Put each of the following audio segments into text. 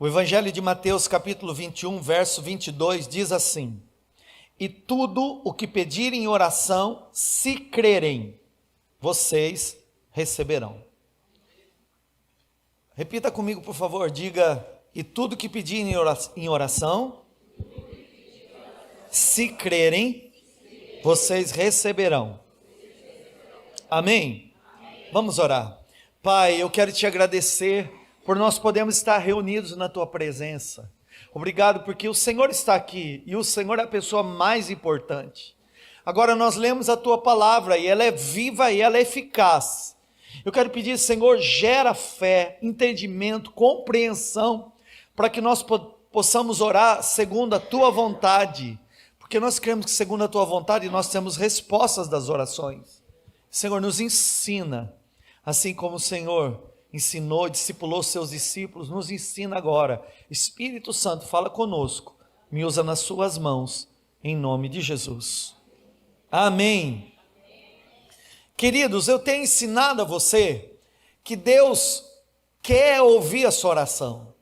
O Evangelho de Mateus, capítulo 21, verso 22, diz assim: E tudo o que pedirem em oração, se crerem, vocês receberão. Repita comigo, por favor, diga: e tudo que pedirem em oração, se crerem, vocês receberão. Amém? Vamos orar. Pai, eu quero te agradecer por nós podermos estar reunidos na tua presença. Obrigado porque o Senhor está aqui e o Senhor é a pessoa mais importante. Agora nós lemos a tua palavra e ela é viva e ela é eficaz. Eu quero pedir, Senhor, gera fé, entendimento, compreensão, para que nós possamos orar segundo a tua vontade, porque nós cremos que segundo a tua vontade nós temos respostas das orações. Senhor, nos ensina, assim como o Senhor ensinou, discipulou seus discípulos, nos ensina agora. Espírito Santo, fala conosco, me usa nas suas mãos, em nome de Jesus. Amém. Queridos, eu tenho ensinado a você que Deus quer ouvir a sua oração.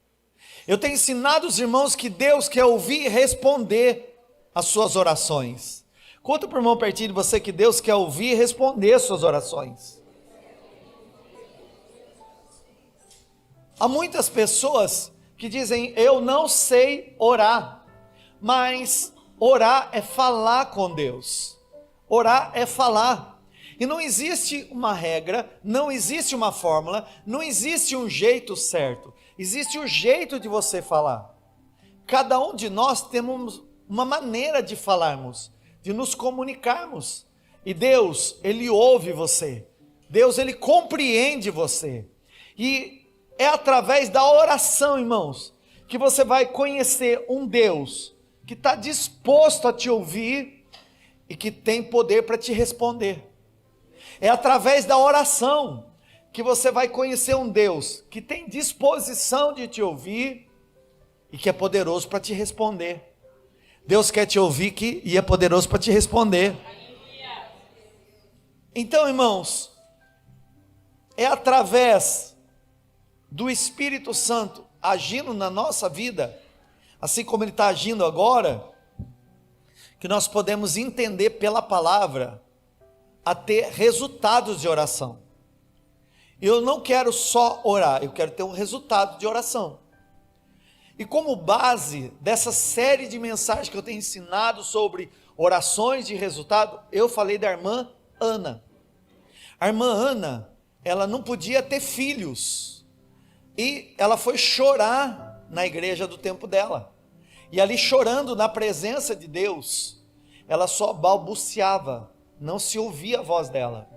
Eu tenho ensinado os irmãos que Deus quer ouvir e responder as suas orações. Conta para o irmão pertinho de você que Deus quer ouvir e responder as suas orações. Há muitas pessoas que dizem: eu não sei orar, mas orar é falar com Deus, orar é falar, e não existe uma regra, não existe uma fórmula, não existe um jeito certo, existe o jeito de você falar. Cada um de nós temos uma maneira de falarmos, de nos comunicarmos, e Deus, Ele ouve você, Deus, Ele compreende você, e é através da oração, irmãos, que você vai conhecer um Deus que está disposto a te ouvir e que tem poder para te responder. É através da oração que você vai conhecer um Deus que tem disposição de te ouvir e que é poderoso para te responder. Deus quer te ouvir e é poderoso para te responder. Então, irmãos, é através do Espírito Santo agindo na nossa vida, assim como Ele está agindo agora, que nós podemos entender pela palavra a ter resultados de oração. Eu não quero só orar, eu quero ter um resultado de oração. E como base dessa série de mensagens que eu tenho ensinado sobre orações de resultado, eu falei da irmã Ana. A irmã Ana, ela não podia ter filhos, e ela foi chorar na igreja do tempo dela, e ali chorando na presença de Deus, ela só balbuciava, não se ouvia a voz dela.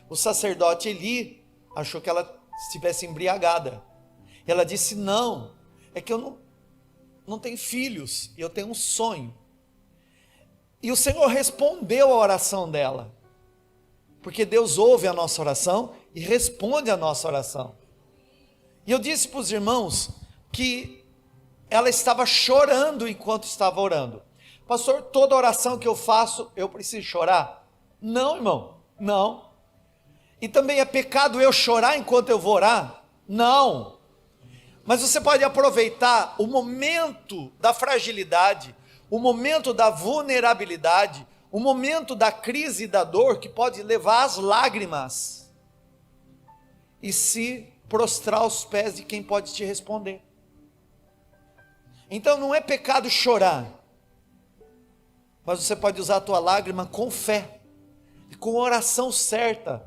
O sacerdote Eli achou que ela estivesse embriagada. Ela disse: não, é que eu não tenho filhos, eu tenho um sonho. E o Senhor respondeu a oração dela, porque Deus ouve a nossa oração e responde a nossa oração. E eu disse para os irmãos que ela estava chorando enquanto estava orando. Pastor, toda oração que eu faço, eu preciso chorar? Não, irmão, não. E também é pecado eu chorar enquanto eu vou orar? Não. Mas você pode aproveitar o momento da fragilidade, o momento da vulnerabilidade, o momento da crise e da dor, que pode levar às lágrimas, e se prostrar aos pés de quem pode te responder. Então não é pecado chorar, mas você pode usar a tua lágrima com fé, e com oração certa,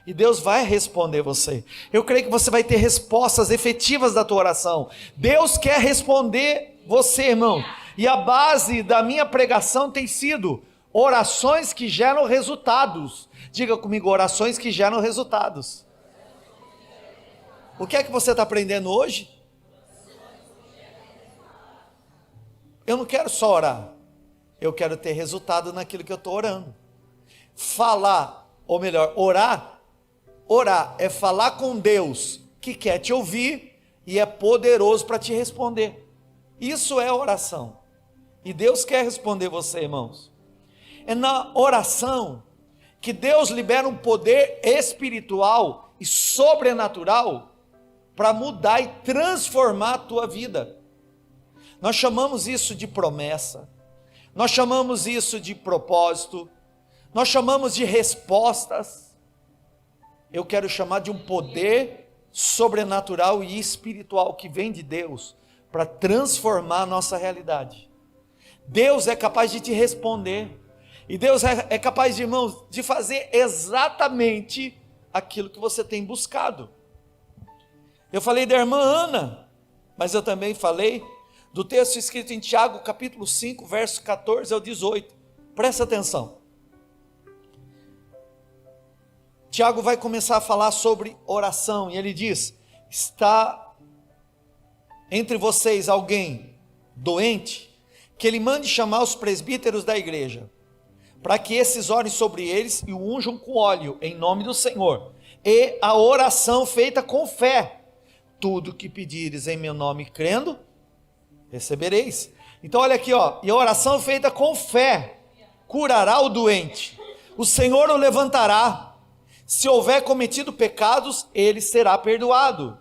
e Deus vai responder você. Eu creio que você vai ter respostas efetivas da tua oração. Deus quer responder você, irmão, e a base da minha pregação tem sido orações que geram resultados. Diga comigo: orações que geram resultados. O que é que você está aprendendo hoje? Eu não quero só orar, eu quero ter resultado naquilo que eu estou orando. Falar, ou melhor, orar é falar com Deus que quer te ouvir e é poderoso para te responder. Isso é oração, e Deus quer responder você, irmãos. É na oração que Deus libera um poder espiritual e sobrenatural para mudar e transformar a tua vida. Nós chamamos isso de promessa, nós chamamos isso de propósito, nós chamamos de respostas. Eu quero chamar de um poder sobrenatural e espiritual que vem de Deus para transformar a nossa realidade. Deus é capaz de te responder, e Deus é capaz, irmãos, de fazer exatamente aquilo que você tem buscado. Eu falei da irmã Ana, mas eu também falei do texto escrito em Tiago, capítulo 5, verso 14 ao 18. Presta atenção. Tiago vai começar a falar sobre oração, e ele diz: está entre vocês alguém doente, que ele mande chamar os presbíteros da igreja, para que esses orem sobre eles e o unjam com óleo, em nome do Senhor. E a oração feita com fé, tudo que pedires em meu nome crendo, recebereis. Então olha aqui, e a oração feita com fé, curará o doente, o Senhor o levantará, se houver cometido pecados, ele será perdoado.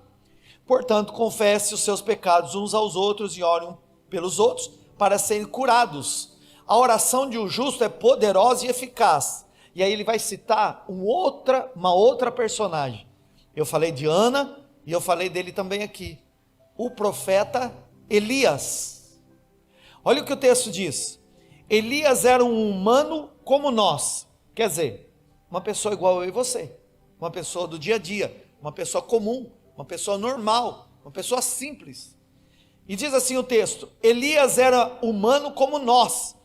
Portanto, confesse os seus pecados uns aos outros e orem pelos outros, para serem curados. A oração de um justo é poderosa e eficaz. E aí ele vai citar uma outra personagem. Eu falei de Ana, e eu falei dele também aqui, o profeta Elias. Olha o que o texto diz: Elias era um humano como nós, quer dizer, uma pessoa igual eu e você, uma pessoa do dia a dia, uma pessoa comum, uma pessoa normal, uma pessoa simples. E diz assim o texto: Elias era humano como nós,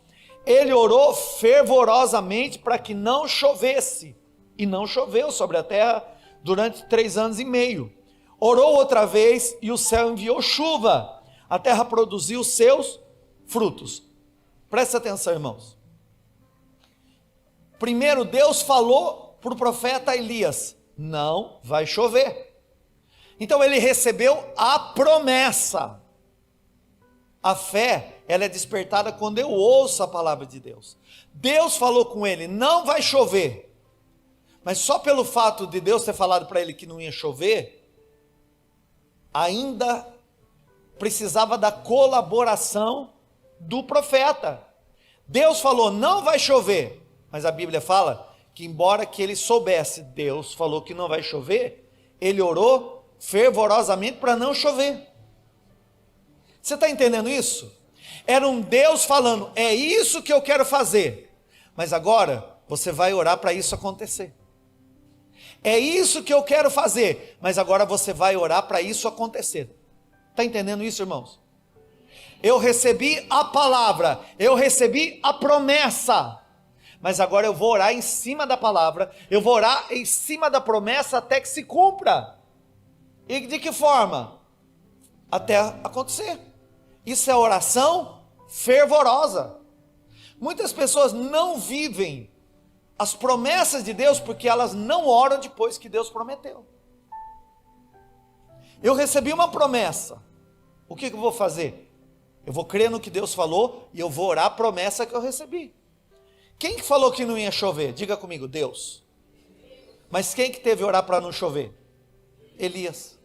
ele orou fervorosamente para que não chovesse, e não choveu sobre a terra durante 3 anos e meio. Orou outra vez, e o céu enviou chuva, a terra produziu seus frutos. Presta atenção, irmãos. Primeiro, Deus falou para o profeta Elias: não vai chover. Então ele recebeu a promessa. A fé, ela é despertada quando eu ouço a palavra de Deus. Deus falou com ele: não vai chover. Mas só pelo fato de Deus ter falado para ele que não ia chover, ainda precisava da colaboração do profeta. Deus falou: não vai chover. Mas a Bíblia fala que, embora que ele soubesse, Deus falou que não vai chover, ele orou fervorosamente para não chover. Você está entendendo isso? Era um Deus falando: é isso que eu quero fazer, mas agora você vai orar para isso acontecer. É isso que eu quero fazer, mas agora você vai orar para isso acontecer. Está entendendo isso, irmãos? Eu recebi a palavra, eu recebi a promessa, mas agora eu vou orar em cima da palavra, eu vou orar em cima da promessa até que se cumpra. E de que forma? Até acontecer. Isso é oração fervorosa. Muitas pessoas não vivem as promessas de Deus porque elas não oram depois que Deus prometeu. Eu recebi uma promessa, o que eu vou fazer? Eu vou crer no que Deus falou e eu vou orar a promessa que eu recebi. Quem que falou que não ia chover? Diga comigo: Deus. Mas quem que teve que orar para não chover? Elias.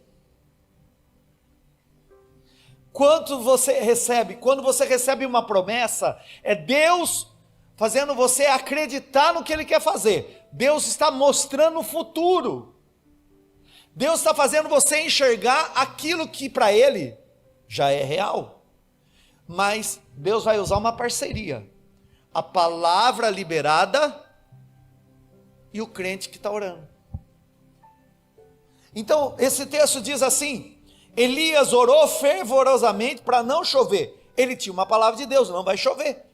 Quando você recebe uma promessa, é Deus fazendo você acreditar no que Ele quer fazer. Deus está mostrando o futuro. Deus está fazendo você enxergar aquilo que para Ele já é real. Mas Deus vai usar uma parceria. A palavra liberada e o crente que está orando. Então, esse texto diz assim: Elias orou fervorosamente para não chover. Ele tinha uma palavra de Deus: não vai chover.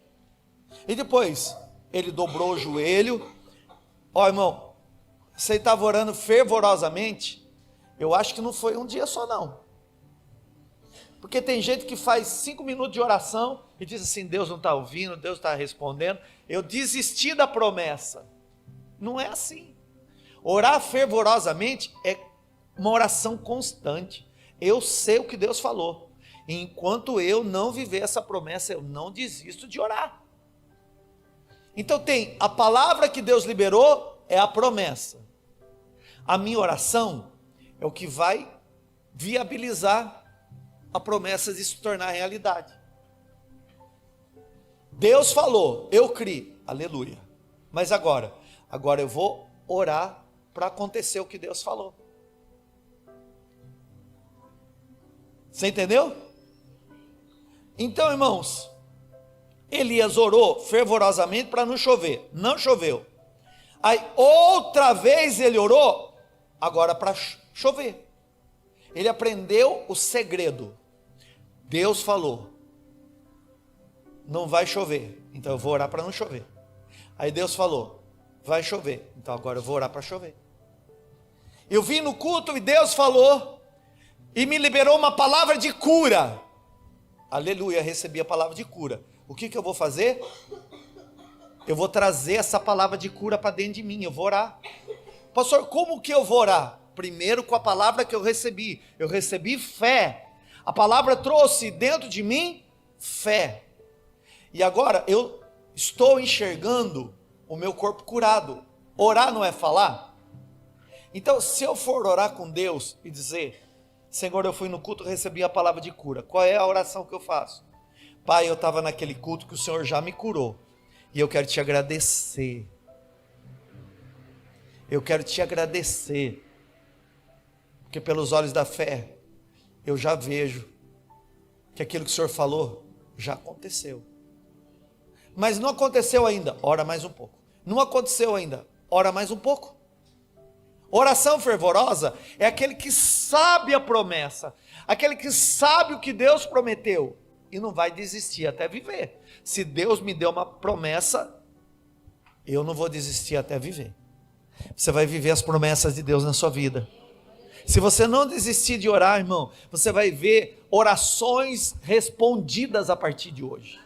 E depois, ele dobrou o joelho. Irmão, você estava orando fervorosamente. Eu acho que não foi um dia só, não. Porque tem gente que faz 5 minutos de oração e diz assim: Deus não está ouvindo, Deus está respondendo, eu desisti da promessa. Não é assim. Orar fervorosamente é uma oração constante. Eu sei o que Deus falou. E enquanto eu não viver essa promessa, eu não desisto de orar. Então tem a palavra que Deus liberou, é a promessa. A minha oração é o que vai viabilizar a promessa de se tornar realidade. Deus falou, eu criei, aleluia. Mas agora eu vou orar para acontecer o que Deus falou. Você entendeu? Então, irmãos, Elias orou fervorosamente para não chover. Não choveu. Aí outra vez ele orou, agora para chover. Ele aprendeu o segredo. Deus falou, não vai chover, então eu vou orar para não chover. Aí Deus falou, vai chover, então agora eu vou orar para chover. Eu vim no culto e Deus falou, e me liberou uma palavra de cura. Aleluia, recebi a palavra de cura. O que eu vou fazer? Eu vou trazer essa palavra de cura para dentro de mim, eu vou orar. Pastor, como que eu vou orar? Primeiro com a palavra que eu recebi fé. A palavra trouxe dentro de mim fé. E agora eu estou enxergando o meu corpo curado. Orar não é falar? Então, se eu for orar com Deus e dizer, Senhor, eu fui no culto e recebi a palavra de cura, qual é a oração que eu faço? Pai, eu estava naquele culto que o Senhor já me curou, e eu quero te agradecer. Eu quero te agradecer, porque pelos olhos da fé, eu já vejo que aquilo que o Senhor falou já aconteceu. Mas não aconteceu ainda, ora mais um pouco. Não aconteceu ainda, ora mais um pouco. Oração fervorosa é aquele que sabe a promessa, aquele que sabe o que Deus prometeu e não vai desistir até viver. Se Deus me deu uma promessa, eu não vou desistir até viver. Você vai viver as promessas de Deus na sua vida. Se você não desistir de orar, irmão, você vai ver orações respondidas a partir de hoje.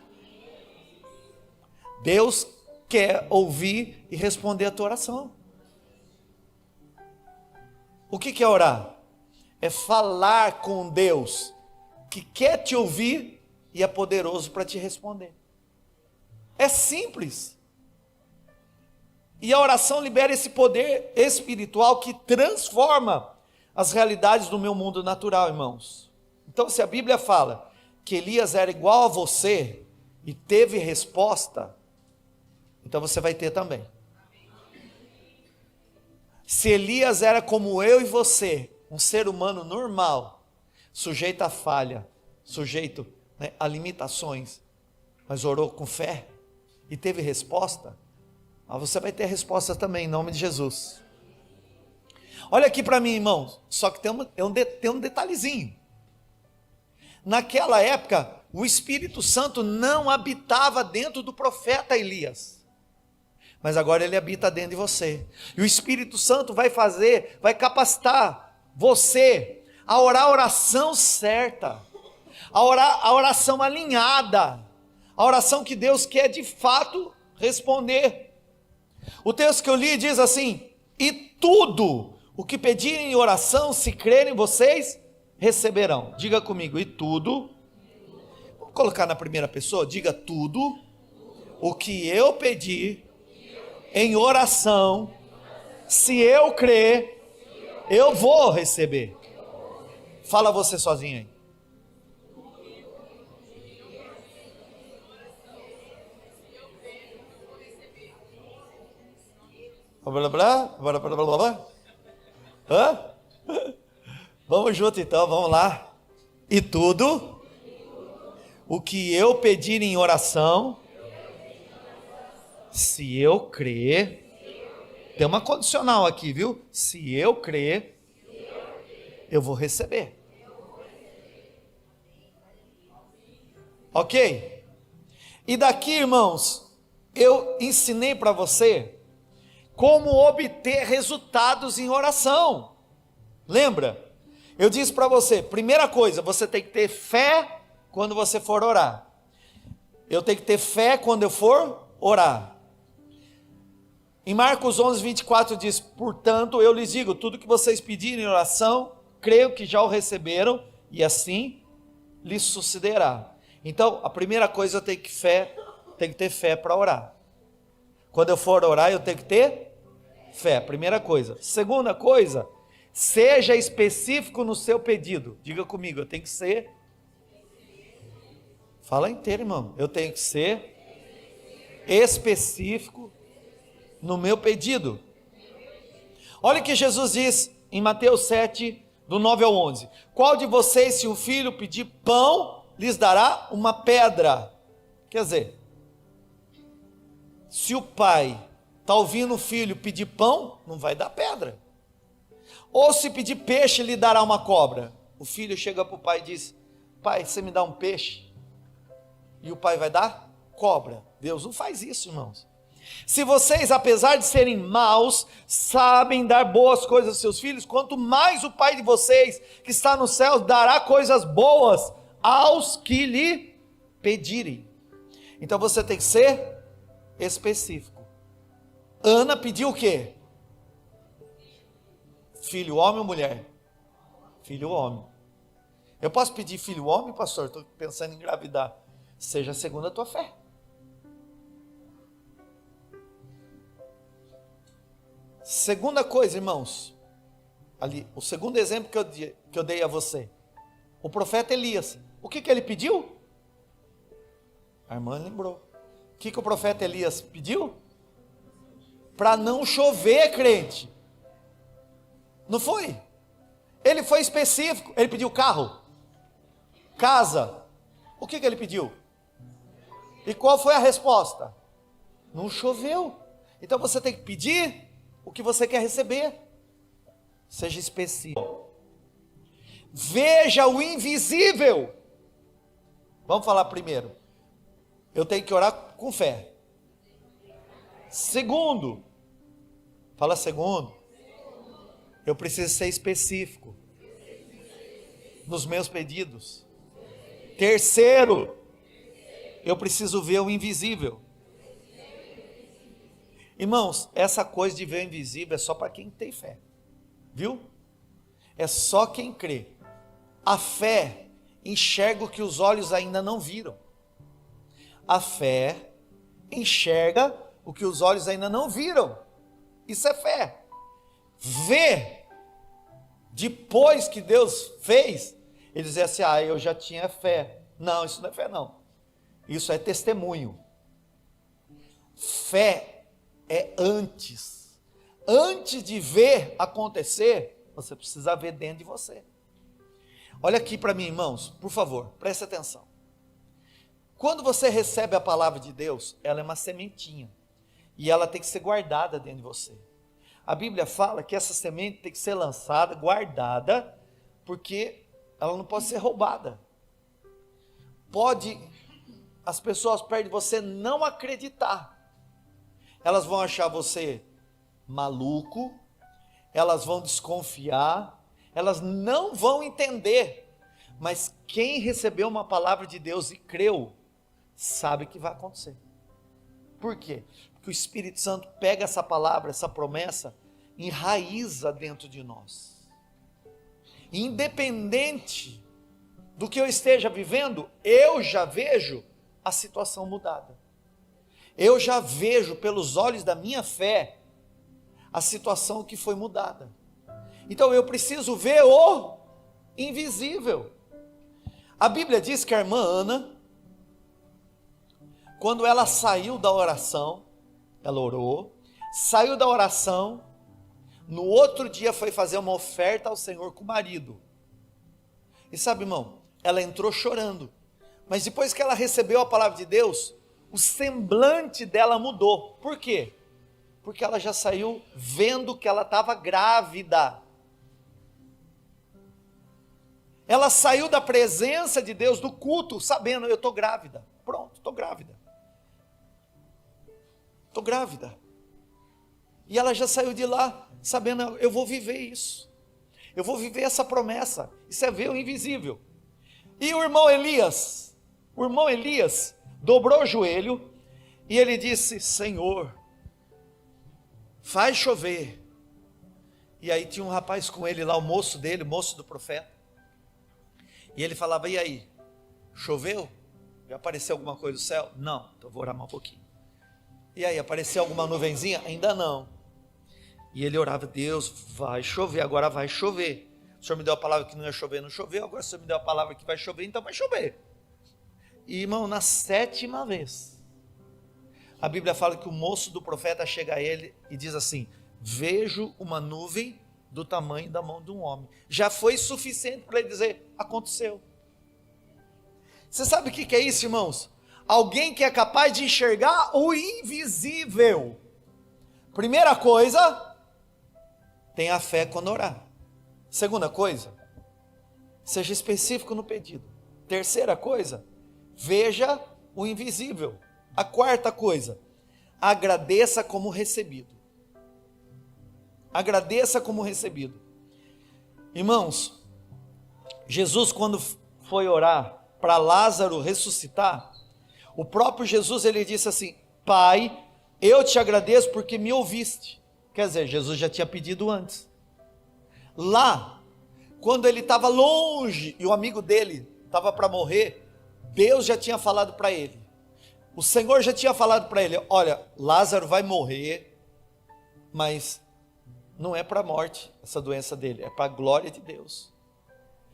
Deus quer ouvir e responder a tua oração. O que é orar? É falar com Deus que quer te ouvir e é poderoso para te responder. É simples. E a oração libera esse poder espiritual que transforma as realidades do meu mundo natural, irmãos. Então, se a Bíblia fala que Elias era igual a você e teve resposta, então você vai ter também. Se Elias era como eu e você, um ser humano normal, sujeito a falha, sujeito, a limitações, mas orou com fé e teve resposta, você vai ter resposta também, em nome de Jesus. Olha aqui para mim, irmãos, só que tem um detalhezinho. Naquela época, o Espírito Santo não habitava dentro do profeta Elias, mas agora ele habita dentro de você, e o Espírito Santo vai capacitar você a orar a oração certa, a orar a oração alinhada, a oração que Deus quer de fato responder. O texto que eu li diz assim, e tudo o que pedirem em oração, se crerem, vocês receberão. Diga comigo, e tudo, vamos colocar na primeira pessoa, diga tudo o que eu pedir em oração, se eu crer, eu vou receber. Fala você sozinho aí. Blá, blá, blá, blá, blá, blá, blá. Hã? Vamos junto então, vamos lá. E tudo o que eu pedir em oração, se eu crer, tem uma condicional aqui, viu? Se eu crer, eu vou receber. Ok? E daqui, irmãos, eu ensinei para você como obter resultados em oração. Lembra? Eu disse para você, primeira coisa, você tem que ter fé quando você for orar. Eu tenho que ter fé quando eu for orar. Em Marcos 11, 24 diz, portanto, eu lhes digo, tudo que vocês pedirem em oração, creio que já o receberam, e assim lhes sucederá. Então, a primeira coisa, eu tenho que ter fé para orar. Quando eu for orar, eu tenho que ter fé, primeira coisa. Segunda coisa, Seja específico no seu pedido. Diga comigo, eu tenho que ser. Fala inteiro, irmão. Eu tenho que ser específico no meu pedido. Olha o que Jesus diz em Mateus 7, do 9 ao 11. Qual de vocês, se um filho pedir pão, lhes dará uma pedra? Quer dizer, se o pai está ouvindo o filho pedir pão, não vai dar pedra. Ou se pedir peixe, lhe dará uma cobra. O filho chega para o pai e diz: pai, você me dá um peixe? E o pai vai dar cobra. Deus não faz isso, irmãos. Se vocês, apesar de serem maus, sabem dar boas coisas aos seus filhos, quanto mais o pai de vocês, que está no céu, dará coisas boas aos que lhe pedirem. Então você tem que ser específico. Ana pediu o quê? Filho homem ou mulher? Filho homem. Eu posso pedir filho homem, pastor? Estou pensando em engravidar. Seja segundo a tua fé. Segunda coisa, irmãos, ali, o segundo exemplo que eu dei a você, o profeta Elias, o que ele pediu? A irmã lembrou. O que o profeta Elias pediu? Para não chover, crente. Não foi? Ele foi específico. Ele pediu carro, casa. O que ele pediu? E qual foi a resposta? Não choveu. Então você tem que pedir o que você quer receber. Seja específico. Veja o invisível. Vamos falar primeiro. Eu tenho que orar com fé. Segundo. Fala segundo. Eu preciso ser específico nos meus pedidos. Terceiro, eu preciso ver o invisível. Irmãos, essa coisa de ver o invisível é só para quem tem fé, viu? É só quem crê. A fé enxerga o que os olhos ainda não viram. A fé enxerga o que os olhos ainda não viram. Isso é fé. Ver, depois que Deus fez, ele dizia assim: eu já tinha fé. Não, isso não é fé não. Isso é testemunho. Fé é antes. Antes de ver acontecer, você precisa ver dentro de você. Olha aqui para mim, irmãos, por favor, preste atenção. Quando você recebe a palavra de Deus, ela é uma sementinha. E ela tem que ser guardada dentro de você. A Bíblia fala que essa semente tem que ser lançada, guardada, porque ela não pode ser roubada. As pessoas perto de você não acreditar. Elas vão achar você maluco, elas vão desconfiar, elas não vão entender. Mas quem recebeu uma palavra de Deus e creu, sabe que vai acontecer. Por quê? Porque o Espírito Santo pega essa palavra, essa promessa, enraiza dentro de nós. Independente do que eu esteja vivendo, eu já vejo a situação mudada. Eu já vejo pelos olhos da minha fé a situação que foi mudada. Então eu preciso ver o invisível. A Bíblia diz que a irmã Ana, quando ela saiu da oração, ela orou, saiu da oração, no outro dia foi fazer uma oferta ao Senhor com o marido. E sabe, irmão, ela entrou chorando, mas depois que ela recebeu a palavra de Deus, o semblante dela mudou. Por quê? Porque ela já saiu vendo que ela estava grávida. Ela saiu da presença de Deus, do culto, sabendo: eu estou grávida. Pronto, estou grávida. Estou grávida. E ela já saiu de lá, sabendo: eu vou viver isso. Eu vou viver essa promessa. Isso é ver o invisível. E o irmão Elias dobrou o joelho e ele disse: Senhor, faz chover. E aí tinha um rapaz com ele lá, o moço dele, o moço do profeta. E ele falava: e aí, choveu? Já apareceu alguma coisa do céu? Não, então vou orar mais um pouquinho. E aí, apareceu alguma nuvenzinha? Ainda não. E ele orava: Deus, vai chover, agora vai chover. O Senhor me deu a palavra que não ia chover, não choveu. Agora o Senhor me deu a palavra que vai chover, então vai chover. E, irmão, na 7ª vez, a Bíblia fala que o moço do profeta chega a ele e diz assim: vejo uma nuvem do tamanho da mão de um homem. Já foi suficiente para ele dizer: aconteceu. Você sabe o que é isso, irmãos? Alguém que é capaz de enxergar o invisível. Primeira coisa, tenha fé quando orar. Segunda coisa, seja específico no pedido. Terceira coisa, veja o invisível. A quarta coisa, agradeça como recebido. Agradeça como recebido. Irmãos, Jesus, quando foi orar para Lázaro ressuscitar, o próprio Jesus, ele disse assim: Pai, eu te agradeço porque me ouviste. Quer dizer, Jesus já tinha pedido antes. Lá, quando ele estava longe e o amigo dele estava para morrer, Deus já tinha falado para ele. O Senhor já tinha falado para ele: olha, Lázaro vai morrer, mas não é para a morte essa doença dele, é para a glória de Deus.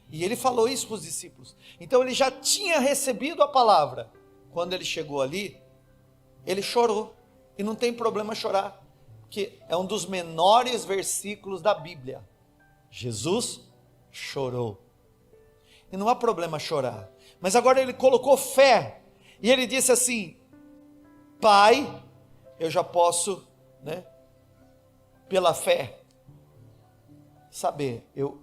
E ele falou isso para os discípulos. Então ele já tinha recebido a palavra. Quando ele chegou ali, ele chorou. E não tem problema chorar, porque é um dos menores versículos da Bíblia. Jesus chorou. E não há problema chorar. Mas agora ele colocou fé. E ele disse assim: Pai, eu já posso, pela fé, saber, eu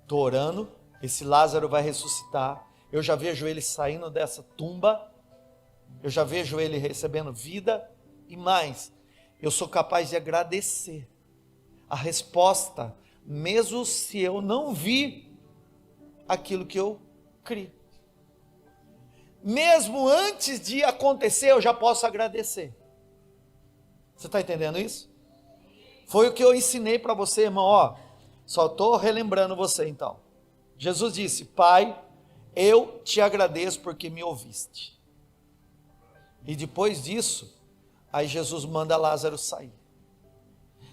estou orando, esse Lázaro vai ressuscitar, eu já vejo ele saindo dessa tumba, eu já vejo ele recebendo vida, e mais, eu sou capaz de agradecer a resposta, mesmo se eu não vi aquilo que eu criei. Mesmo antes de acontecer, eu já posso agradecer. Você está entendendo isso? Foi o que eu ensinei para você, irmão. Só estou relembrando você então. Jesus disse: Pai, eu te agradeço porque me ouviste. E depois disso, aí Jesus manda Lázaro sair.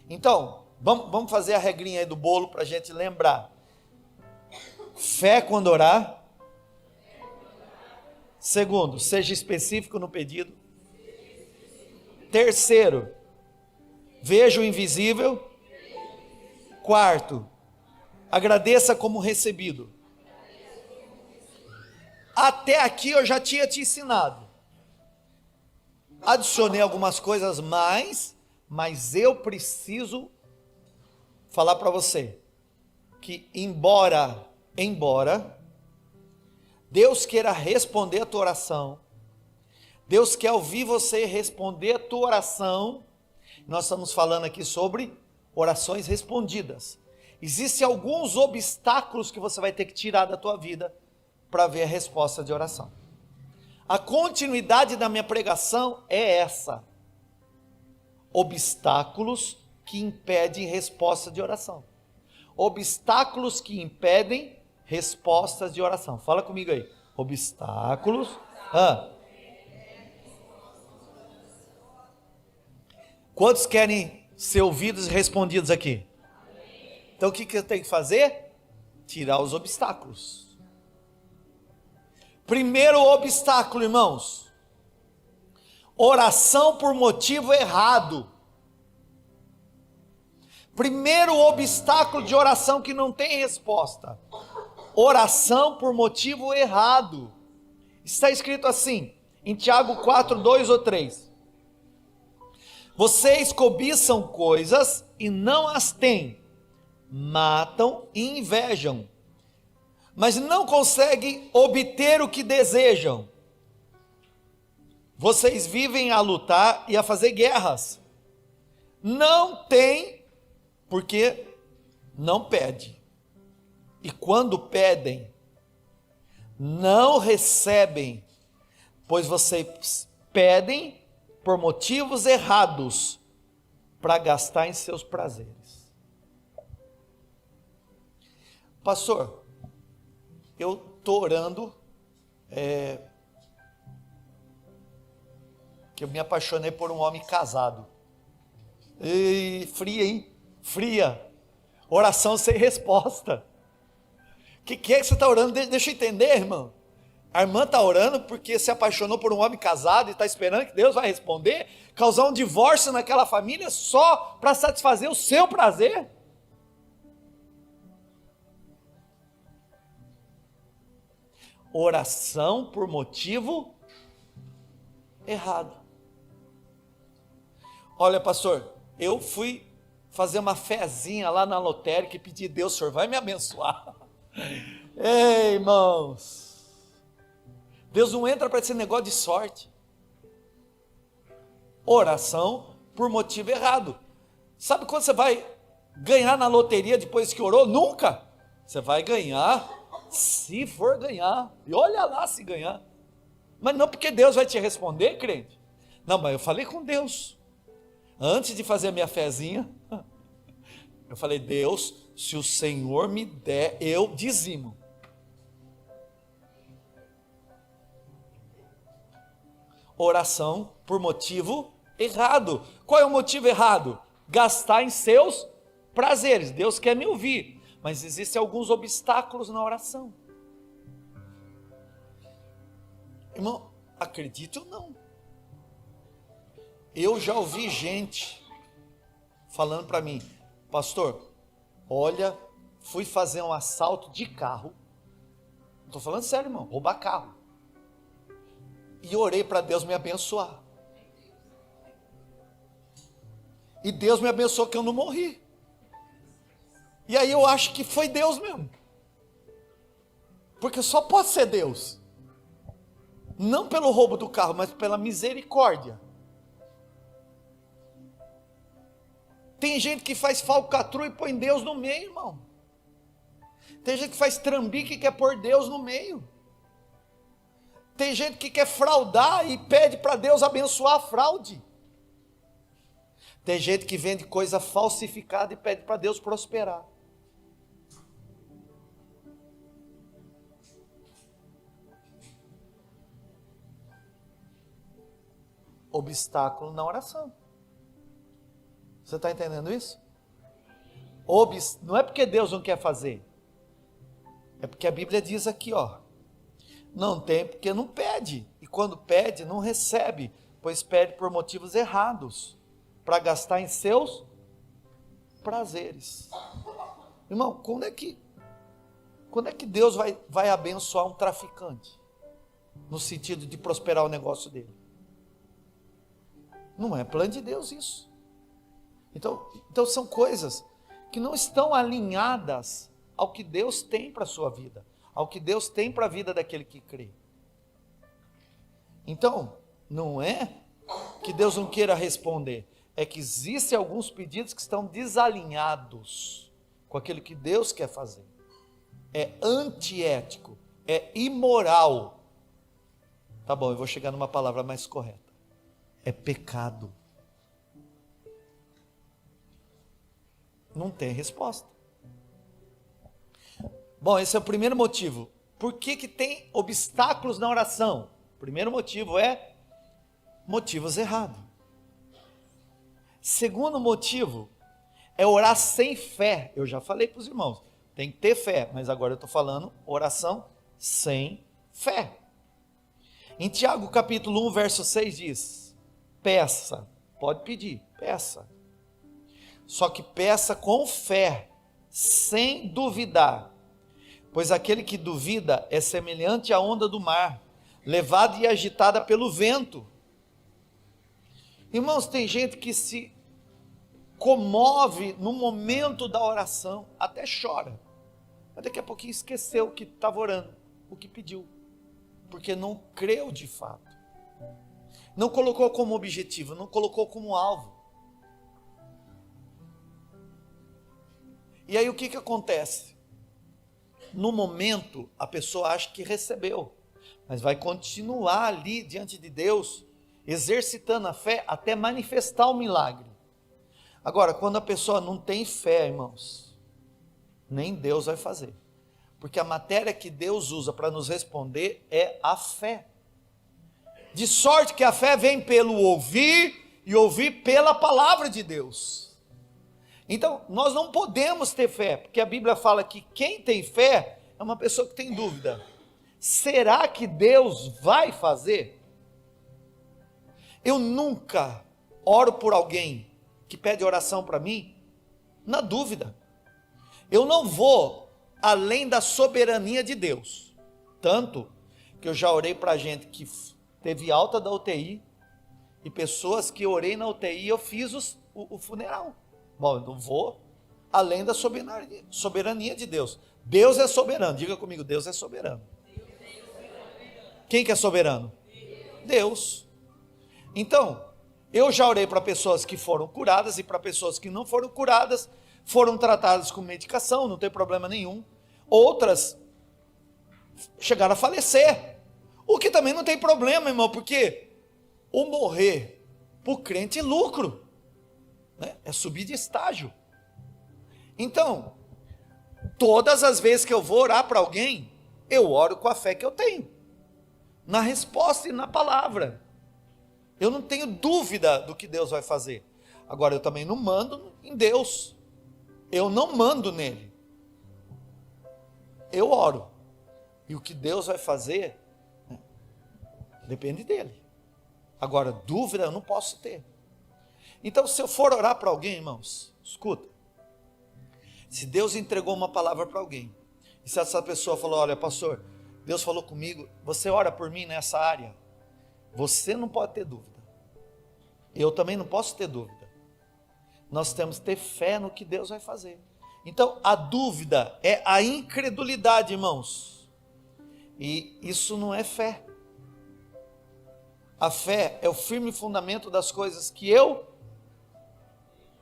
Então, vamos fazer a regrinha aí do bolo para a gente lembrar. Fé quando orar. Segundo, seja específico no pedido. Terceiro, veja o invisível. Quarto, agradeça como recebido. Até aqui eu já tinha te ensinado. Adicionei algumas coisas mais, mas eu preciso falar para você que embora Deus queira responder a tua oração, Deus quer ouvir você responder a tua oração. Nós estamos falando aqui sobre orações respondidas. Existem alguns obstáculos que você vai ter que tirar da tua vida para ver a resposta de oração. A continuidade da minha pregação é essa: obstáculos que impedem resposta de oração. Obstáculos que impedem respostas de oração. Fala comigo aí. Obstáculos. Quantos querem ser ouvidos e respondidos aqui? Então o que eu tenho que fazer? Tirar os obstáculos. Primeiro obstáculo, irmãos: oração por motivo errado. Primeiro obstáculo de oração que não tem resposta: oração por motivo errado. Está escrito assim, em Tiago 4, 2 ou 3. Vocês cobiçam coisas e não as têm, matam e invejam, mas não conseguem obter o que desejam. Vocês vivem a lutar e a fazer guerras. Não têm, porque não pedem. E quando pedem, não recebem, pois vocês pedem por motivos errados, para gastar em seus prazeres. Pastor, eu estou orando, que eu me apaixonei por um homem casado. E frio, hein? fria, oração sem resposta. O que é que você está orando? Deixa eu entender, irmão. A irmã está orando porque se apaixonou por um homem casado e está esperando que Deus vai responder, causar um divórcio naquela família só para satisfazer o seu prazer? Oração por motivo errado. Olha, pastor, eu fui fazer uma fezinha lá na lotérica e pedi: Deus, o senhor vai me abençoar. Ei, irmãos, Deus não entra para esse negócio de sorte. Oração por motivo errado. Sabe quando você vai ganhar na loteria depois que orou? Nunca. Você vai ganhar se for ganhar, e olha lá se ganhar, mas não porque Deus vai te responder, crente. Não, mas eu falei com Deus, antes de fazer a minha fezinha, eu falei: Deus, se o Senhor me der, eu dizimo. Oração por motivo errado. Qual é o motivo errado? Gastar em seus prazeres. Deus quer me ouvir, mas existem alguns obstáculos na oração. Irmão, acredite ou não, eu já ouvi gente falando para mim: pastor, olha, fui fazer um assalto de carro, estou falando sério, irmão, roubar carro, e orei para Deus me abençoar, e Deus me abençoou que eu não morri. E aí eu acho que foi Deus mesmo, porque só pode ser Deus, não pelo roubo do carro, mas pela misericórdia. Tem gente que faz falcatrua e põe Deus no meio, irmão. Tem gente que faz trambique e quer pôr Deus no meio. Tem gente que quer fraudar e pede para Deus abençoar a fraude. Tem gente que vende coisa falsificada e pede para Deus prosperar. Obstáculo na oração. Você está entendendo isso? Não é porque Deus não quer fazer, é porque a Bíblia diz aqui, ó: não tem porque não pede, e quando pede não recebe, pois pede por motivos errados, para gastar em seus prazeres. Irmão, quando é que Deus vai abençoar um traficante, no sentido de prosperar o negócio dele? Não é plano de Deus isso. Então são coisas que não estão alinhadas ao que Deus tem para a sua vida, ao que Deus tem para a vida daquele que crê. Então, não é que Deus não queira responder, é que existem alguns pedidos que estão desalinhados com aquilo que Deus quer fazer. É antiético, é imoral. Tá bom, eu vou chegar numa palavra mais correta. É pecado. Não tem resposta. Bom, esse é o primeiro motivo. Por que tem obstáculos na oração? O primeiro motivo é motivos errados. Segundo motivo é orar sem fé. Eu já falei para os irmãos, tem que ter fé, mas agora eu estou falando oração sem fé. Em Tiago capítulo 1, verso 6 diz: peça, pode pedir, peça. Só que peça com fé, sem duvidar, pois aquele que duvida é semelhante à onda do mar, levada e agitada pelo vento. Irmãos, tem gente que se comove no momento da oração, até chora, mas daqui a pouquinho esqueceu que estava orando, o que pediu, porque não creu de fato, não colocou como objetivo, não colocou como alvo. E aí o que acontece? No momento a pessoa acha que recebeu, mas vai continuar ali diante de Deus, exercitando a fé até manifestar o milagre. Agora, quando a pessoa não tem fé, irmãos, nem Deus vai fazer, porque a matéria que Deus usa para nos responder é a fé. De sorte que a fé vem pelo ouvir, e ouvir pela palavra de Deus. Então, nós não podemos ter fé, porque a Bíblia fala que quem tem fé é uma pessoa que tem dúvida. Será que Deus vai fazer? Eu nunca oro por alguém que pede oração para mim na dúvida. Eu não vou além da soberania de Deus. Tanto que eu já orei para gente que teve alta da UTI e pessoas que orei na UTI e eu fiz o funeral. Bom, eu não vou além da soberania de Deus. Deus é soberano. Diga comigo, Deus é soberano. Quem que é soberano? Deus. Então, eu já orei para pessoas que foram curadas e para pessoas que não foram curadas, foram tratadas com medicação, não tem problema nenhum. Outras chegaram a falecer, o que também não tem problema, irmão, porque o morrer para o crente é lucro, né? É subir de estágio. Então, todas as vezes que eu vou orar para alguém, eu oro com a fé que eu tenho, na resposta e na palavra. Eu não tenho dúvida do que Deus vai fazer. Agora, eu também não mando em Deus, eu não mando nele, eu oro, e o que Deus vai fazer, né, depende dele. Agora, dúvida eu não posso ter. Então, se eu for orar para alguém, irmãos, escuta, se Deus entregou uma palavra para alguém, e se essa pessoa falou, olha pastor, Deus falou comigo, você ora por mim nessa área, você não pode ter dúvida, eu também não posso ter dúvida, nós temos que ter fé no que Deus vai fazer. Então a dúvida é a incredulidade, irmãos, e isso não é fé. A fé é o firme fundamento das coisas que eu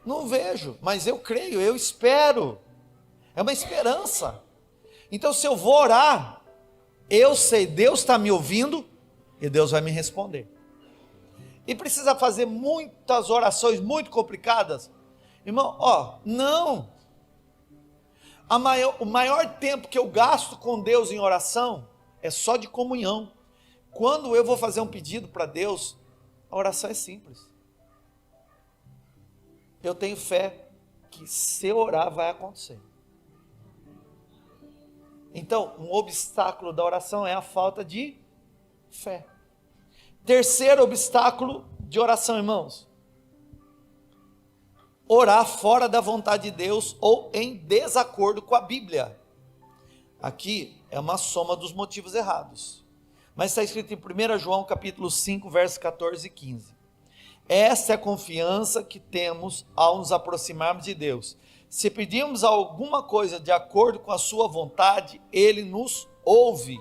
não vejo, mas eu creio, eu espero, é uma esperança. Então se eu vou orar, eu sei, Deus está me ouvindo e Deus vai me responder. E precisa fazer muitas orações muito complicadas? Irmão, não. O maior tempo que eu gasto com Deus em oração é só de comunhão. Quando eu vou fazer um pedido para Deus, a oração é simples. Eu tenho fé que se eu orar vai acontecer. Então, um obstáculo da oração é a falta de fé. Terceiro obstáculo de oração, irmãos: orar fora da vontade de Deus ou em desacordo com a Bíblia. Aqui é uma soma dos motivos errados, mas está escrito em 1 João capítulo 5, versos 14 e 15. Essa é a confiança que temos ao nos aproximarmos de Deus. Se pedirmos alguma coisa de acordo com a sua vontade, Ele nos ouve.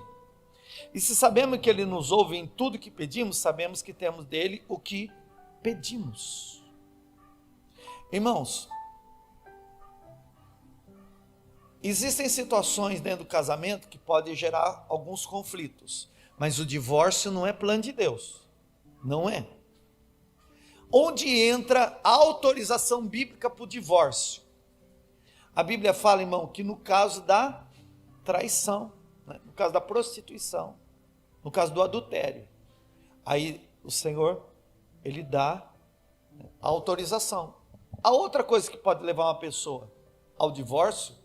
E se sabemos que Ele nos ouve em tudo que pedimos, sabemos que temos dele o que pedimos. Irmãos, existem situações dentro do casamento que podem gerar alguns conflitos, mas o divórcio não é plano de Deus, não é. Onde entra a autorização bíblica para o divórcio? A Bíblia fala, irmão, que no caso da traição, né, no caso da prostituição, no caso do adultério, aí o Senhor, Ele dá a autorização. A outra coisa que pode levar uma pessoa ao divórcio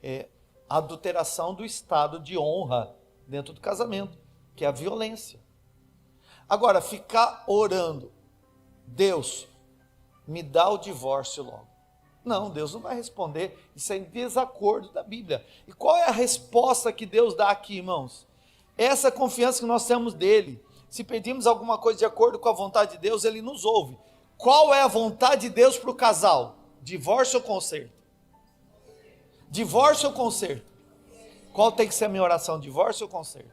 é a adulteração do estado de honra dentro do casamento, que é a violência. Agora, ficar orando, Deus, me dá o divórcio logo. Não, Deus não vai responder, isso é em desacordo da Bíblia. E qual é a resposta que Deus dá aqui, irmãos? Essa confiança que nós temos dele. Se pedimos alguma coisa de acordo com a vontade de Deus, Ele nos ouve. Qual é a vontade de Deus para o casal? Divórcio ou conserto? Divórcio ou conserto? Qual tem que ser a minha oração? Divórcio ou conserto?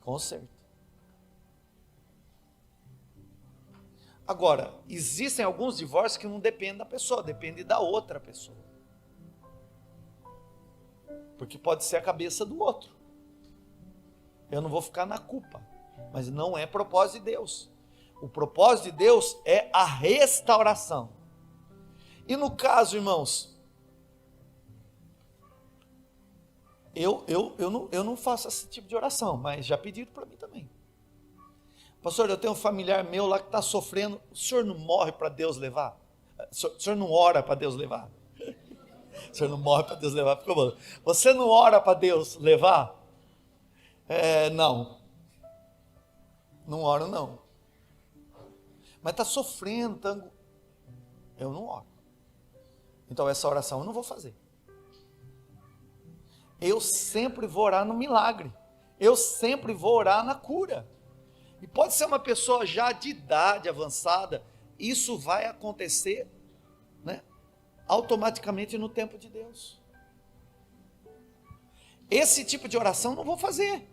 Conserto. Agora, existem alguns divórcios que não dependem da pessoa, depende da outra pessoa. Porque pode ser a cabeça do outro. Eu não vou ficar na culpa, mas não é propósito de Deus. O propósito de Deus é a restauração. E no caso, irmãos, eu não faço esse tipo de oração, mas já pediram para mim também. Pastor, eu tenho um familiar meu lá que está sofrendo, o senhor não morre para Deus levar? O senhor não ora para Deus levar? O senhor não morre para Deus levar? Ficou bom. Você não ora para Deus levar? Não. Não oro, não. Mas está sofrendo, eu não oro. Então essa oração eu não vou fazer. Eu sempre vou orar no milagre. Eu sempre vou orar na cura. E pode ser uma pessoa já de idade avançada, isso vai acontecer, né, automaticamente no tempo de Deus. Esse tipo de oração eu não vou fazer.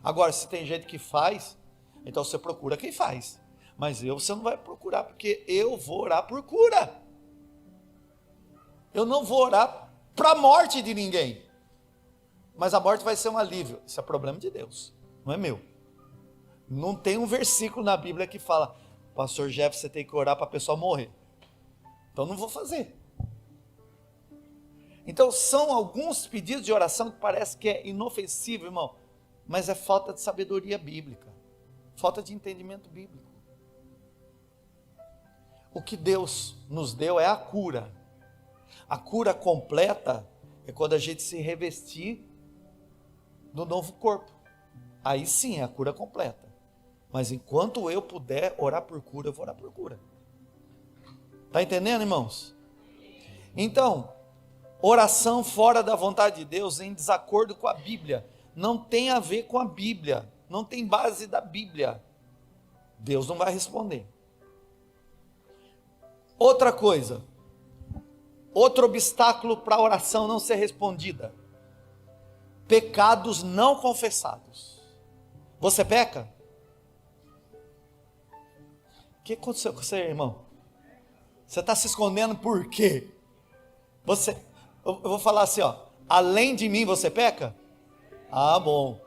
Agora, se tem gente que faz, então você procura quem faz. Mas você não vai procurar, porque eu vou orar por cura. Eu não vou orar para a morte de ninguém. Mas a morte vai ser um alívio. Isso é problema de Deus, não é meu. Não tem um versículo na Bíblia que fala, pastor Jeff, você tem que orar para a pessoa morrer. Então não vou fazer. Então são alguns pedidos de oração que parece que é inofensivo, irmão. Mas é falta de sabedoria bíblica. Falta de entendimento bíblico. O que Deus nos deu é a cura. A cura completa é quando a gente se revestir do novo corpo. Aí sim é a cura completa. Mas enquanto eu puder orar por cura, eu vou orar por cura. Está entendendo, irmãos? Então, oração fora da vontade de Deus, em desacordo com a Bíblia, não tem a ver com a Bíblia, não tem base da Bíblia. Deus não vai responder. Outra coisa, outro obstáculo para a oração não ser respondida: pecados não confessados. Você peca? O que aconteceu com você, irmão? Você está se escondendo por quê? Eu vou falar assim, além de mim você peca? Ah, bom.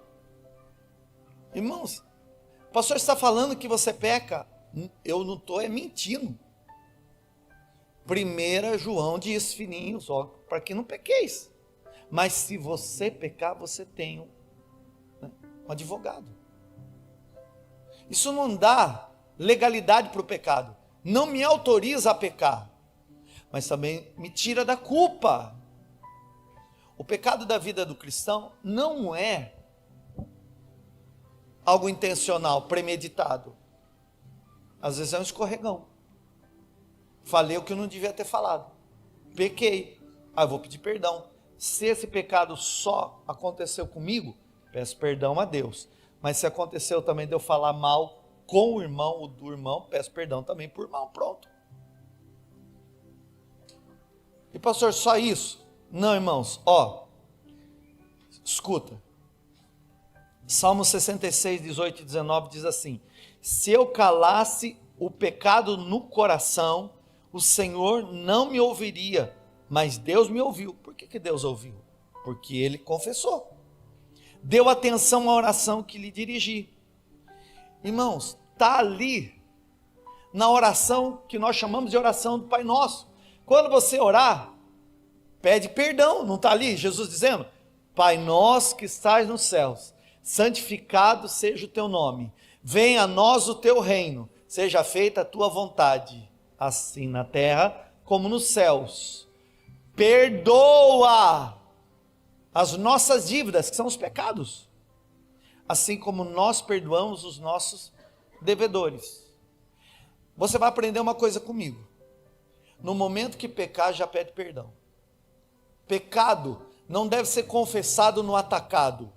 Irmãos, o pastor está falando que você peca, eu não estou mentindo. 1 João diz, filhinhos, para que não pequeis. Mas se você pecar, você tem um advogado. Isso não dá legalidade para o pecado. Não me autoriza a pecar. Mas também me tira da culpa. O pecado da vida do cristão não é algo intencional, premeditado. Às vezes é um escorregão. Falei o que eu não devia ter falado. Pequei. Eu vou pedir perdão. Se esse pecado só aconteceu comigo, peço perdão a Deus. Mas se aconteceu também de eu falar mal com o irmão ou do irmão, peço perdão também por irmão. Pronto. E pastor, só isso? Não, irmãos. Escuta. Salmo 66, 18 e 19 diz assim: se eu calasse o pecado no coração, o Senhor não me ouviria, mas Deus me ouviu. Por que Deus ouviu? Porque ele confessou. Deu atenção à oração que lhe dirigi. Irmãos, está ali, na oração que nós chamamos de oração do Pai Nosso. Quando você orar, pede perdão, não está ali Jesus dizendo: Pai nosso que estás nos céus, santificado seja o teu nome, venha a nós o teu reino, seja feita a tua vontade, assim na terra como nos céus. Perdoa as nossas dívidas, que são os pecados, assim como nós perdoamos os nossos devedores. Você vai aprender uma coisa comigo: no momento que pecar, já pede perdão. Pecado não deve ser confessado no atacado.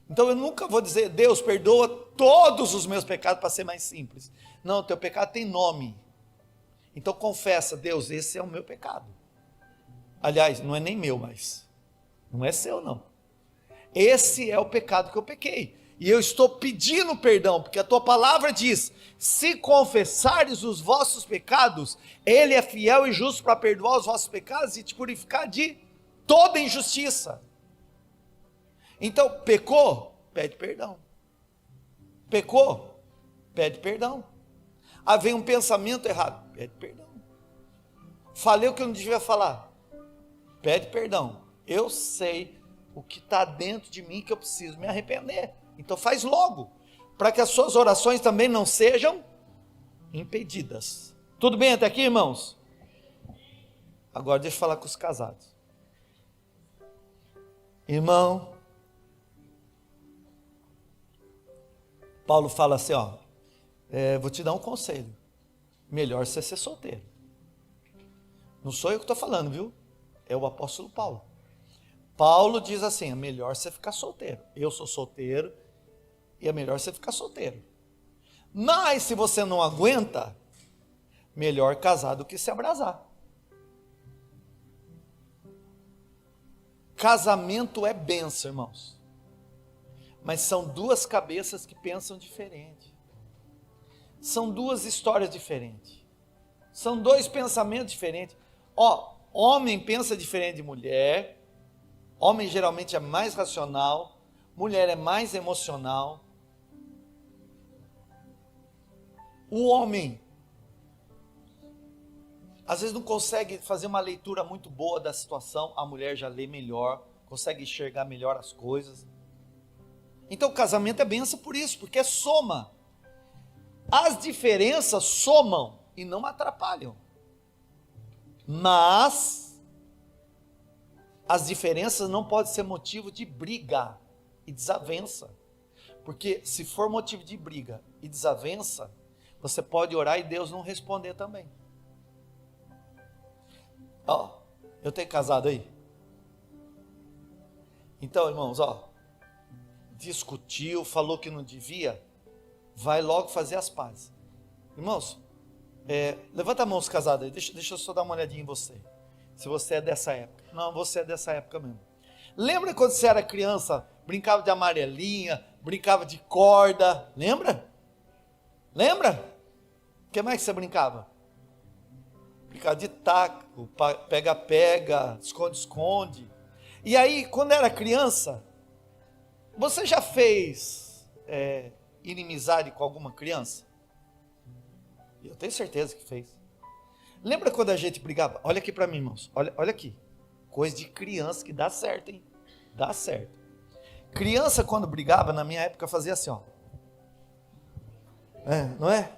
Então eu nunca vou dizer: Deus, perdoa todos os meus pecados, para ser mais simples. Não, o teu pecado tem nome. Então confessa: Deus, esse é o meu pecado. Aliás, não é nem meu, mas não é seu não. Esse é o pecado que eu pequei. E eu estou pedindo perdão, porque a tua palavra diz: se confessares os vossos pecados, Ele é fiel e justo para perdoar os vossos pecados e te purificar de toda injustiça. Então, pecou? Pede perdão. Pecou? Pede perdão. Vem um pensamento errado? Pede perdão. Falei o que eu não devia falar? Pede perdão. Eu sei o que está dentro de mim que eu preciso me arrepender. Então faz logo, para que as suas orações também não sejam impedidas. Tudo bem até aqui, irmãos? Agora deixa eu falar com os casados. Irmão, Paulo fala assim, ó, vou te dar um conselho. Melhor você ser solteiro. Não sou eu que estou falando, viu? É o apóstolo Paulo. Paulo diz assim, é melhor você ficar solteiro. Eu sou solteiro e é melhor você ficar solteiro. Mas se você não aguenta, melhor casar do que se abrasar. Casamento é bênção, irmãos. Mas são duas cabeças que pensam diferente. São duas histórias diferentes. São dois pensamentos diferentes. Ó, homem pensa diferente de mulher. Homem geralmente é mais racional. Mulher é mais emocional. O homem às vezes não consegue fazer uma leitura muito boa da situação, a mulher já lê melhor, consegue enxergar melhor as coisas. Então o casamento é bênção por isso, porque é soma. As diferenças somam e não atrapalham. Mas as diferenças não podem ser motivo de briga e desavença. Porque se for motivo de briga e desavença, você pode orar e Deus não responder também. Ó, eu tenho casado aí. Então, irmãos, ó, discutiu, falou que não devia, vai logo fazer as pazes. Irmãos, levanta a mão os casados aí, deixa eu só dar uma olhadinha em você. Se você é dessa época. Não, você é dessa época mesmo. Lembra quando você era criança, brincava de amarelinha, brincava de corda, lembra? Lembra? O que mais que você brincava? Brincava de taco, pega-pega, esconde-esconde. E aí, quando era criança, você já fez inimizade com alguma criança? Eu tenho certeza que fez. Lembra quando a gente brigava? Olha aqui para mim, irmãos. Olha aqui. Coisa de criança que dá certo, hein? Dá certo. Criança, quando brigava, na minha época, fazia assim, ó. Não é?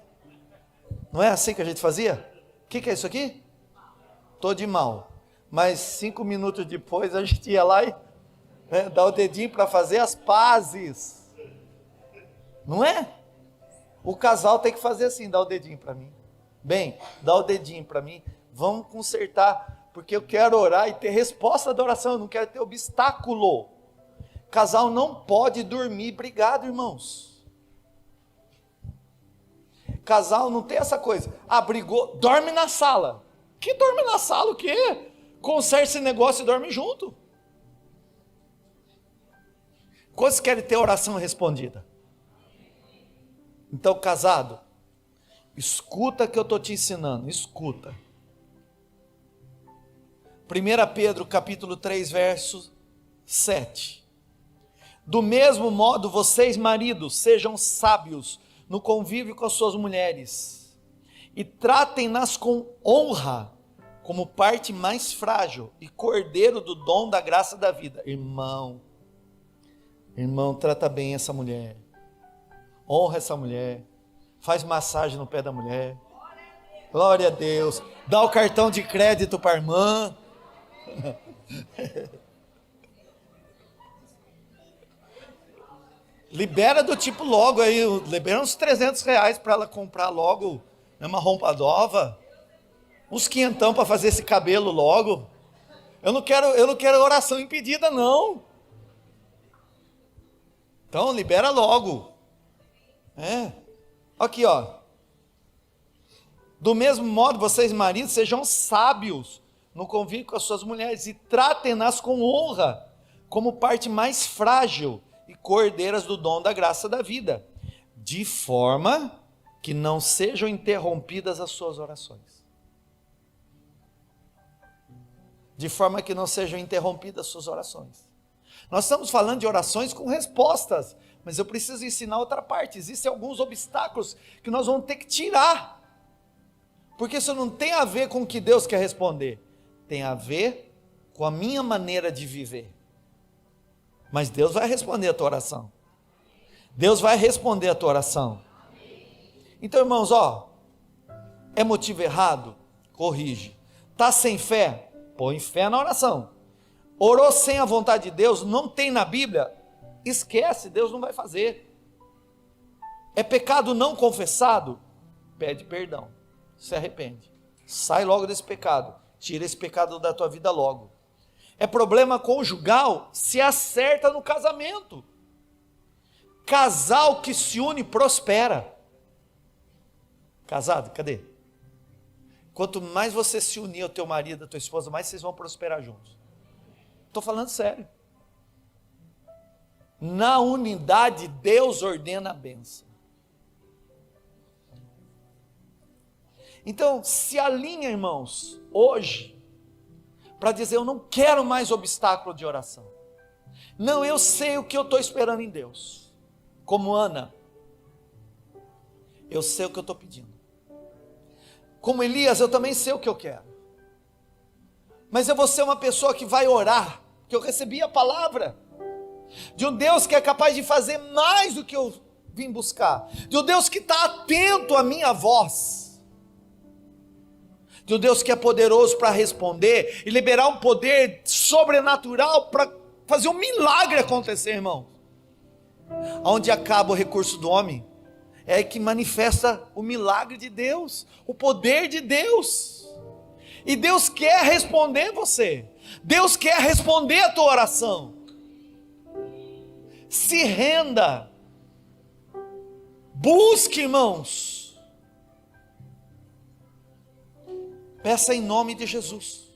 Não é assim que a gente fazia? O que é isso aqui? Tô de mal. Mas 5 minutos depois, a gente ia lá e dá o dedinho para fazer as pazes. Não é? O casal tem que fazer assim, dá o dedinho para mim. Bem, dá o dedinho para mim, vamos consertar, porque eu quero orar e ter resposta da oração, eu não quero ter obstáculo. Casal não pode dormir brigado, irmãos. Casal não tem essa coisa, brigou, dorme na sala. Que dorme na sala o quê? Conserta esse negócio e dorme junto. Quantos querem ter oração respondida? Então, casado, escuta que eu estou te ensinando, escuta. 1 Pedro capítulo 3, verso 7. Do mesmo modo, vocês maridos, sejam sábios no convívio com as suas mulheres, e tratem-nas com honra, como parte mais frágil e cordeiro do dom da graça da vida. Irmão, trata bem essa mulher, honra essa mulher, faz massagem no pé da mulher, glória a Deus, dá o cartão de crédito para a irmã, libera do tipo logo aí, libera uns R$300 para ela comprar logo uma roupa nova, uns quinhentão para fazer esse cabelo logo. Eu não quero oração impedida não. Então libera logo. Aqui ó. Do mesmo modo, vocês maridos sejam sábios no convívio com as suas mulheres e tratem-nas com honra, como parte mais frágil e cordeiras do dom da graça da vida, de forma que não sejam interrompidas as suas orações. De forma que não sejam interrompidas as suas orações. Nós estamos falando de orações com respostas, mas eu preciso ensinar outra parte. Existem alguns obstáculos que nós vamos ter que tirar, porque isso não tem a ver com o que Deus quer responder, tem a ver com a minha maneira de viver. Mas Deus vai responder a tua oração. Deus vai responder a tua oração. Então, irmãos, É motivo errado? Corrige. Está sem fé? Põe fé na oração. Orou sem a vontade de Deus? Não tem na Bíblia? Esquece, Deus não vai fazer. É pecado não confessado? Pede perdão, se arrepende, sai logo desse pecado, tira esse pecado da tua vida logo. É problema conjugal? Se acerta no casamento. Casal que se une prospera. Casado, cadê? Quanto mais você se unir ao teu marido, à tua esposa, mais vocês vão prosperar juntos. Estou falando sério. Na unidade, Deus ordena a bênção. Então, se alinha, irmãos, hoje, para dizer: eu não quero mais obstáculo de oração. Não, eu sei o que eu estou esperando em Deus. Como Ana, eu sei o que eu estou pedindo. Como Elias, eu também sei o que eu quero. Mas eu vou ser uma pessoa que vai orar, que eu recebi a palavra de um Deus que é capaz de fazer mais do que eu vim buscar, de um Deus que está atento à minha voz, de um Deus que é poderoso para responder e liberar um poder sobrenatural para fazer um milagre acontecer, irmão. Onde acaba o recurso do homem, é que manifesta o milagre de Deus, o poder de Deus. E Deus quer responder você, Deus quer responder a tua oração. Se renda, busque, irmãos, peça em nome de Jesus.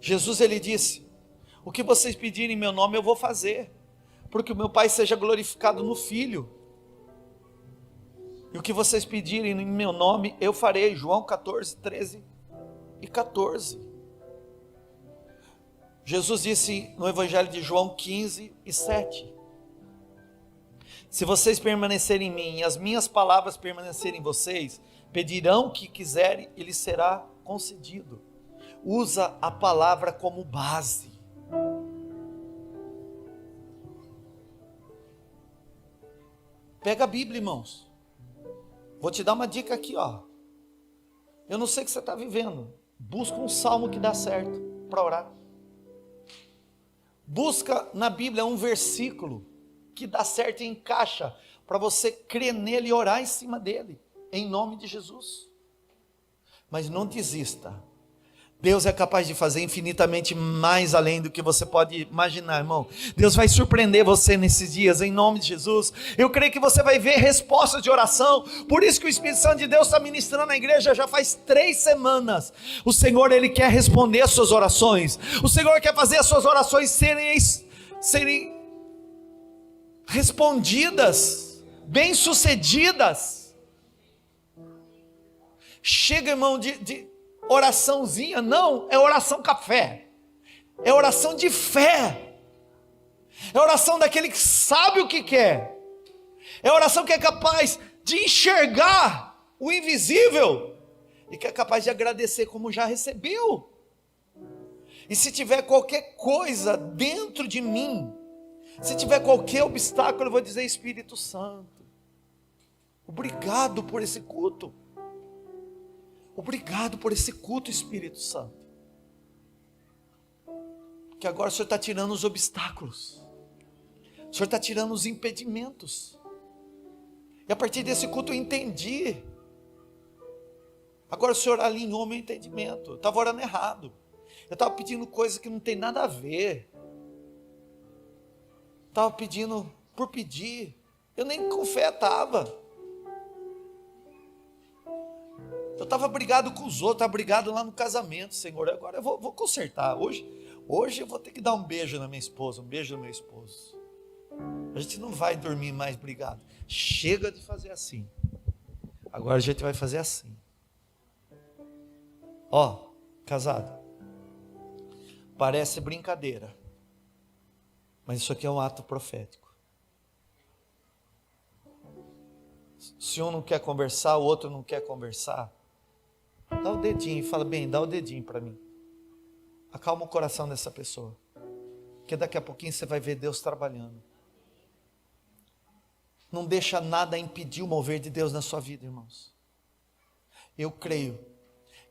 Jesus, ele disse: o que vocês pedirem em meu nome eu vou fazer, porque o meu Pai seja glorificado no Filho. E o que vocês pedirem em meu nome eu farei. João 14, 13 e 14. Jesus disse no Evangelho de João 15 e 7: se vocês permanecerem em mim e as minhas palavras permanecerem em vocês, pedirão o que quiserem e lhes será concedido. Usa a palavra como base. Pega a Bíblia, irmãos. Vou te dar uma dica aqui, ó. Eu não sei o que você está vivendo. Busca um salmo que dá certo para orar. Busca na Bíblia um versículo que dá certo e encaixa para você crer nele e orar em cima dele, em nome de Jesus. Mas não desista. Deus é capaz de fazer infinitamente mais além do que você pode imaginar, irmão. Deus vai surpreender você nesses dias, em nome de Jesus. Eu creio que você vai ver respostas de oração. Por isso que o Espírito Santo de Deus está ministrando na igreja já faz 3 semanas. O Senhor, ele quer responder as suas orações. O Senhor quer fazer as suas orações serem respondidas, bem-sucedidas. Chega, irmão, de oraçãozinha, não, é oração café, é oração de fé, é oração daquele que sabe o que quer, é oração que é capaz de enxergar o invisível, e que é capaz de agradecer como já recebeu. E se tiver qualquer coisa dentro de mim, se tiver qualquer obstáculo, eu vou dizer: Espírito Santo, obrigado por esse culto. Obrigado por esse culto, Espírito Santo. Que agora o Senhor está tirando os obstáculos. O Senhor está tirando os impedimentos. E a partir desse culto eu entendi. Agora o Senhor alinhou meu entendimento. Eu estava orando errado. Eu estava pedindo coisas que não tem nada a ver. Estava pedindo por pedir. Eu nem com fé estava. Eu estava brigado com os outros, estava brigado lá no casamento, Senhor. Agora eu vou consertar. Hoje eu vou ter que dar um beijo na minha esposa, um beijo no meu esposo. A gente não vai dormir mais brigado. Chega de fazer assim. Agora a gente vai fazer assim. Ó, casado. Parece brincadeira, mas isso aqui é um ato profético. Se um não quer conversar, o outro não quer conversar, dá o dedinho e fala: bem, dá o dedinho para mim. Acalma o coração dessa pessoa, porque daqui a pouquinho você vai ver Deus trabalhando. Não deixa nada impedir o mover de Deus na sua vida, irmãos. eu creio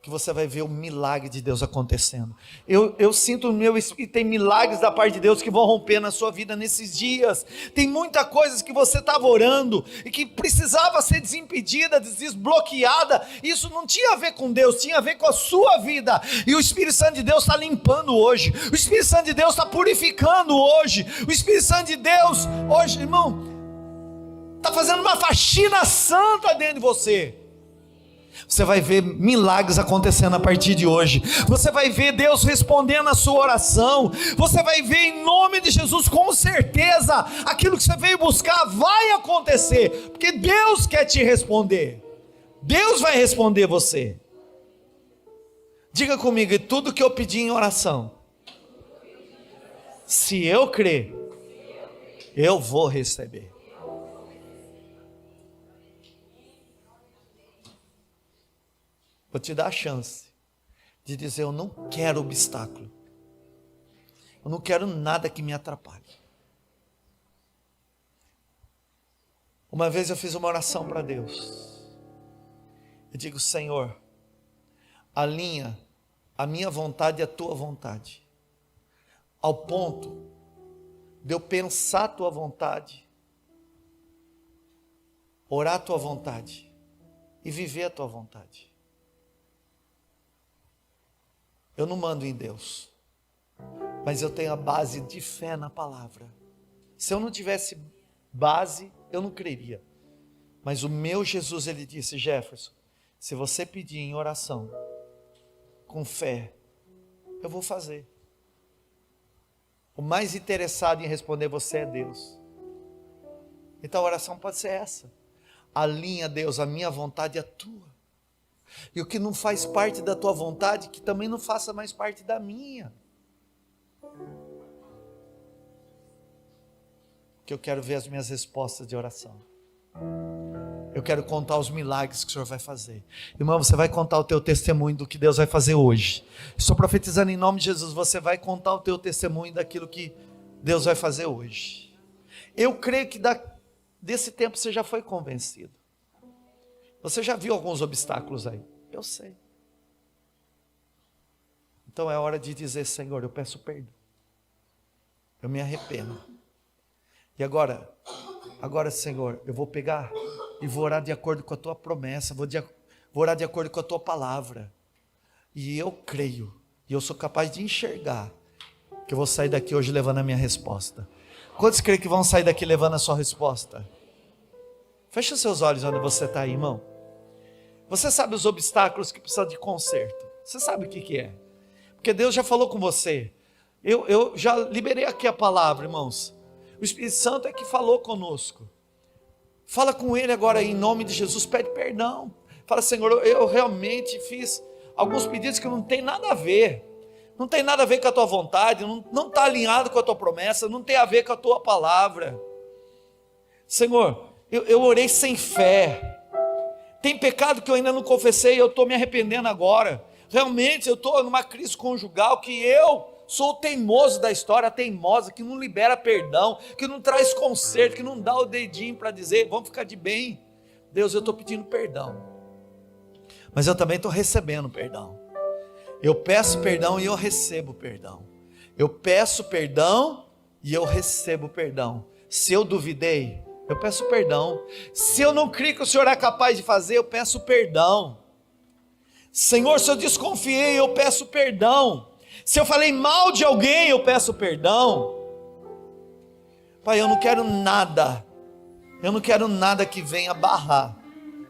que você vai ver o milagre de Deus acontecendo. Eu sinto no meu espírito, tem milagres da parte de Deus que vão romper na sua vida nesses dias. Tem muita coisa que você estava orando e que precisava ser desimpedida, desbloqueada. Isso não tinha a ver com Deus, tinha a ver com a sua vida. E o Espírito Santo de Deus está limpando hoje. O Espírito Santo de Deus está purificando hoje. O Espírito Santo de Deus hoje, irmão, está fazendo uma faxina santa dentro de você. Você vai ver milagres acontecendo a partir de hoje. Você vai ver Deus respondendo a sua oração. Você vai ver em nome de Jesus, com certeza, aquilo que você veio buscar vai acontecer, porque Deus quer te responder. Deus vai responder você. Diga comigo, e tudo que eu pedi em oração, se eu crer, eu vou receber. Vou te dar a chance de dizer: eu não quero obstáculo, eu não quero nada que me atrapalhe. Uma vez eu fiz uma oração para Deus. Eu digo: Senhor, alinha a minha vontade e a tua vontade, ao ponto de eu pensar a tua vontade, orar a tua vontade e viver a tua vontade. Eu não mando em Deus, mas eu tenho a base de fé na palavra. Se eu não tivesse base, eu não creria. Mas o meu Jesus, ele disse: Jefferson, se você pedir em oração, com fé, eu vou fazer. O mais interessado em responder você é Deus. Então a oração pode ser essa: alinha, Deus, a minha vontade e a tua. E o que não faz parte da tua vontade, que também não faça mais parte da minha. Que eu quero ver as minhas respostas de oração. Eu quero contar os milagres que o Senhor vai fazer. Irmão, você vai contar o teu testemunho do que Deus vai fazer hoje. Estou profetizando em nome de Jesus, você vai contar o teu testemunho daquilo que Deus vai fazer hoje. Eu creio que desse tempo você já foi convencido. Você já viu alguns obstáculos aí? Eu sei. Então é hora de dizer: Senhor, eu peço perdão. Eu me arrependo. E agora, Senhor, eu vou pegar e vou orar de acordo com a tua promessa, vou orar de acordo com a tua palavra. E eu creio, e eu sou capaz de enxergar, que eu vou sair daqui hoje levando a minha resposta. Quantos creem que vão sair daqui levando a sua resposta? Feche os seus olhos onde você está aí, irmão. Você sabe os obstáculos que precisam de conserto. Você sabe o que é. Porque Deus já falou com você. Eu já liberei aqui a palavra, irmãos. O Espírito Santo é que falou conosco. Fala com Ele agora em nome de Jesus. Pede perdão. Fala: Senhor, eu realmente fiz alguns pedidos que não tem nada a ver. Não tem nada a ver com a tua vontade. Não está alinhado com a tua promessa. Não tem a ver com a tua palavra. Senhor, eu orei sem fé. Tem pecado que eu ainda não confessei e eu estou me arrependendo agora. Realmente eu estou numa crise conjugal que eu sou o teimoso da história, a teimosa que não libera perdão, que não traz conserto, que não dá o dedinho para dizer: vamos ficar de bem. Deus, eu estou pedindo perdão, mas eu também estou recebendo perdão. Eu peço perdão e eu recebo perdão. Eu peço perdão e eu recebo perdão. Se eu duvidei, eu peço perdão. Se eu não creio que o Senhor é capaz de fazer, eu peço perdão. Senhor, se eu desconfiei, eu peço perdão. Se eu falei mal de alguém, eu peço perdão. Pai, eu não quero nada que venha barrar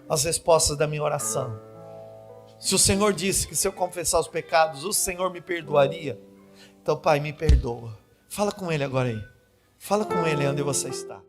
as respostas da minha oração. Se o Senhor disse que se eu confessar os pecados, o Senhor me perdoaria, então, Pai, me perdoa. Fala com Ele agora aí. Fala com Ele onde você está.